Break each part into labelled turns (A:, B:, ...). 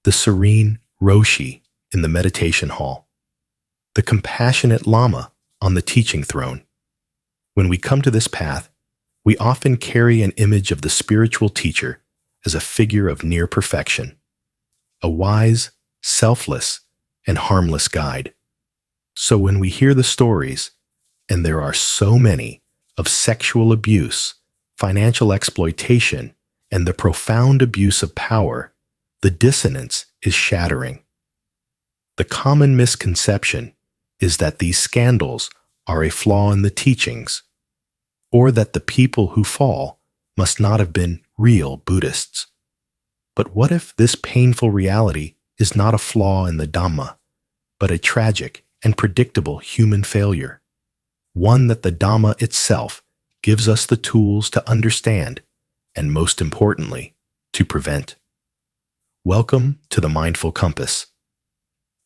A: the serene Roshi in the meditation hall, the compassionate Lama on the teaching throne. When we come to this path, we often carry an image of the spiritual teacher as a figure of near perfection, a wise, selfless, and harmless guide. So when we hear the stories, and there are so many, of sexual abuse, financial exploitation, and the profound abuse of power, the dissonance is shattering. The common misconception is that these scandals are a flaw in the teachings, or that the people who fall must not have been real Buddhists. But what if this painful reality is not a flaw in the Dhamma, but a tragic and predictable human failure, one that the Dhamma itself gives us the tools to understand and, most importantly, to prevent? Welcome to the Mindful Compass.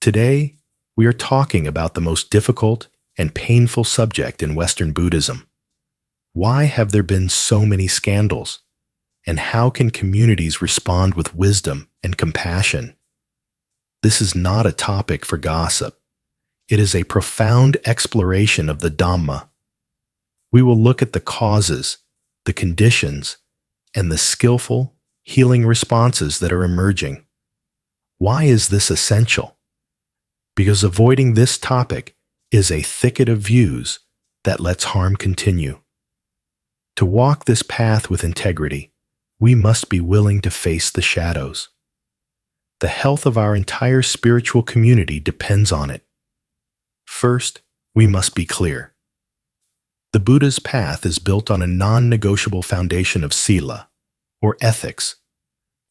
A: Today, we are talking about the most difficult and painful subject in Western Buddhism. Why have there been so many scandals? And how can communities respond with wisdom and compassion? This is not a topic for gossip. It is a profound exploration of the Dhamma. We will look at the causes, the conditions, and the skillful, healing responses that are emerging. Why is this essential? Because avoiding this topic is a thicket of views that lets harm continue. To walk this path with integrity, we must be willing to face the shadows. The health of our entire spiritual community depends on it. First, we must be clear. The Buddha's path is built on a non-negotiable foundation of Sila, or ethics.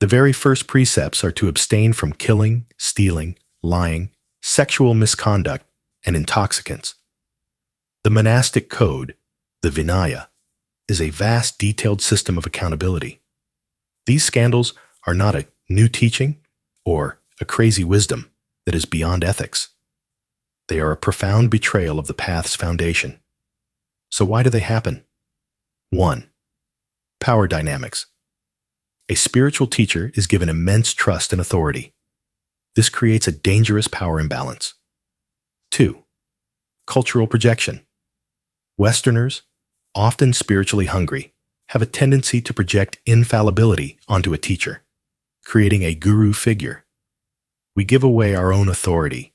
A: The very first precepts are to abstain from killing, stealing, lying, sexual misconduct, and intoxicants. The monastic code, the Vinaya, is a vast detailed system of accountability. These scandals are not a new teaching or a crazy wisdom that is beyond ethics. They are a profound betrayal of the path's foundation. So why do they happen? 1. Power dynamics. A spiritual teacher is given immense trust and authority. This creates a dangerous power imbalance. 2. Cultural projection. Westerners, often spiritually hungry, have a tendency to project infallibility onto a teacher, creating a guru figure. We give away our own authority,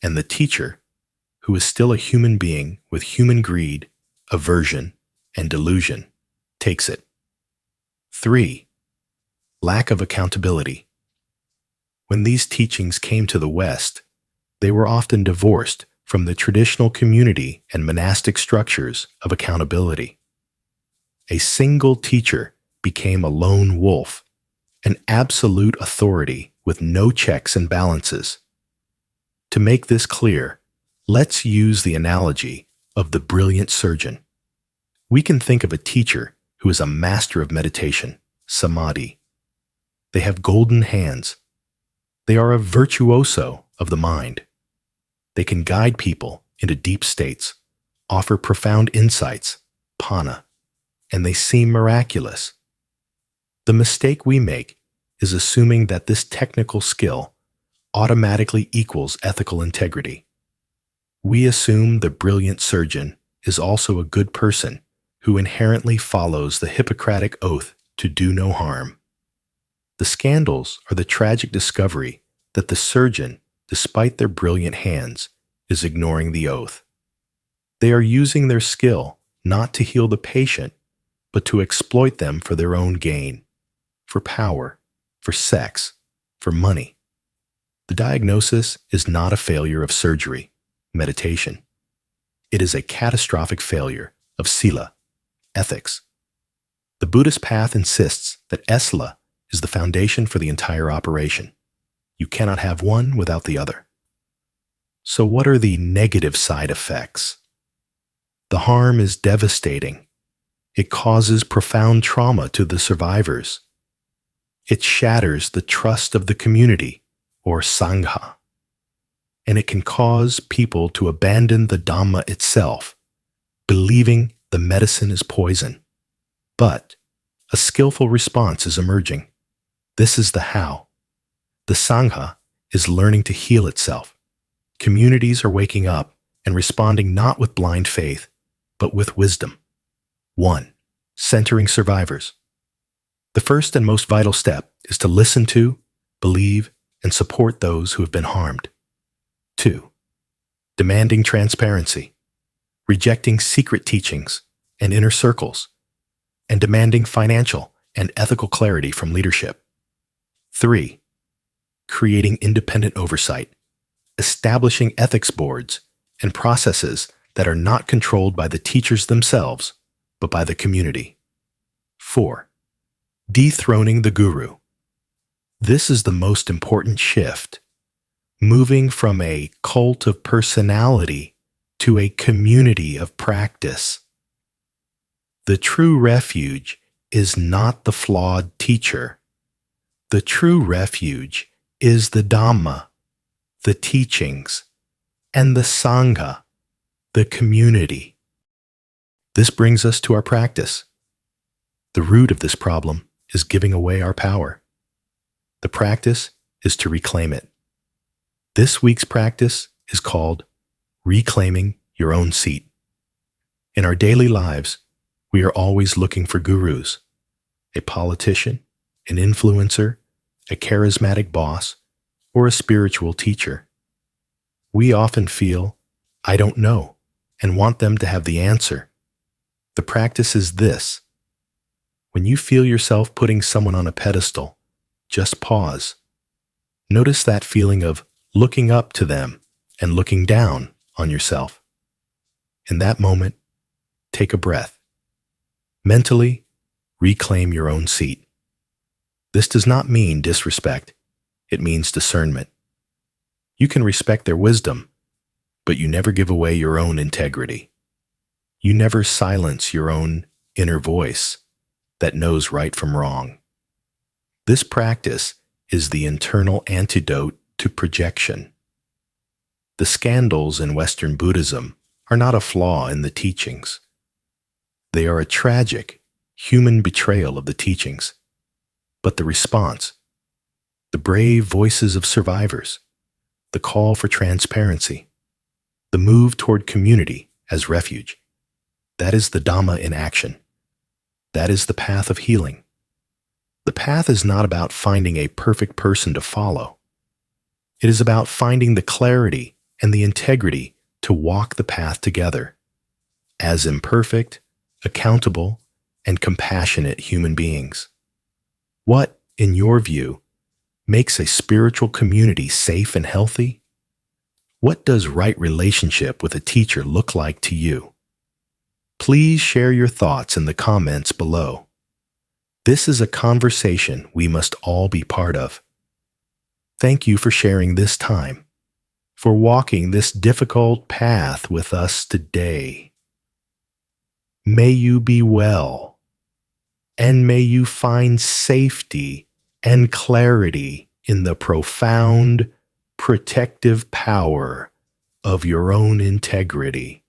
A: and the teacher, who is still a human being with human greed, aversion, and delusion, takes it. 3. Lack of accountability. When these teachings came to the West, they were often divorced from the traditional community and monastic structures of accountability. A single teacher became a lone wolf, an absolute authority with no checks and balances. To make this clear, let's use the analogy of the brilliant surgeon. We can think of a teacher who is a master of meditation, samadhi. They have golden hands. They are a virtuoso of the mind. They can guide people into deep states, offer profound insights, panna, and they seem miraculous. The mistake we make is assuming that this technical skill automatically equals ethical integrity. We assume the brilliant surgeon is also a good person who inherently follows the Hippocratic oath to do no harm. The scandals are the tragic discovery that the surgeon, despite their brilliant hands, is ignoring the oath. They are using their skill not to heal the patient, but to exploit them for their own gain, for power, for sex, for money. The diagnosis is not a failure of surgery, meditation. It is a catastrophic failure of Sila, ethics. The Buddhist path insists that Sila is the foundation for the entire operation. You cannot have one without the other. So what are the negative side effects? The harm is devastating. It causes profound trauma to the survivors. It shatters the trust of the community, or Sangha. And it can cause people to abandon the Dhamma itself, believing the medicine is poison. But a skillful response is emerging. This is the how. The Sangha is learning to heal itself. Communities are waking up and responding not with blind faith, but with wisdom. 1. Centering survivors. The first and most vital step is to listen to, believe, and support those who have been harmed. 2. Demanding transparency, rejecting secret teachings and inner circles, and demanding financial and ethical clarity from leadership. 3. Creating independent oversight, establishing ethics boards and processes that are not controlled by the teachers themselves, but by the community. 4. Dethroning the guru. This is the most important shift, moving from a cult of personality to a community of practice. The true refuge is not the flawed teacher. The true refuge is the Dhamma, the teachings, and the Sangha, the community. This brings us to our practice. The root of this problem is giving away our power. The practice is to reclaim it. This week's practice is called Reclaiming Your Own Seat. In our daily lives, we are always looking for gurus, a politician, an influencer, a charismatic boss, or a spiritual teacher. We often feel, I don't know, and want them to have the answer. The practice is this. When you feel yourself putting someone on a pedestal, just pause. Notice that feeling of looking up to them and looking down on yourself. In that moment, take a breath. Mentally, reclaim your own seat. This does not mean disrespect. It means discernment. You can respect their wisdom, but you never give away your own integrity. You never silence your own inner voice that knows right from wrong. This practice is the internal antidote to projection. The scandals in Western Buddhism are not a flaw in the teachings. They are a tragic, human betrayal of the teachings. But the response, the brave voices of survivors, the call for transparency, the move toward community as refuge, that is the Dhamma in action. That is the path of healing. The path is not about finding a perfect person to follow. It is about finding the clarity and the integrity to walk the path together as imperfect, accountable, and compassionate human beings. What, in your view, makes a spiritual community safe and healthy? What does right relationship with a teacher look like to you? Please share your thoughts in the comments below. This is a conversation we must all be part of. Thank you for sharing this time, for walking this difficult path with us today. May you be well, and may you find safety and clarity in the profound, protective power of your own integrity.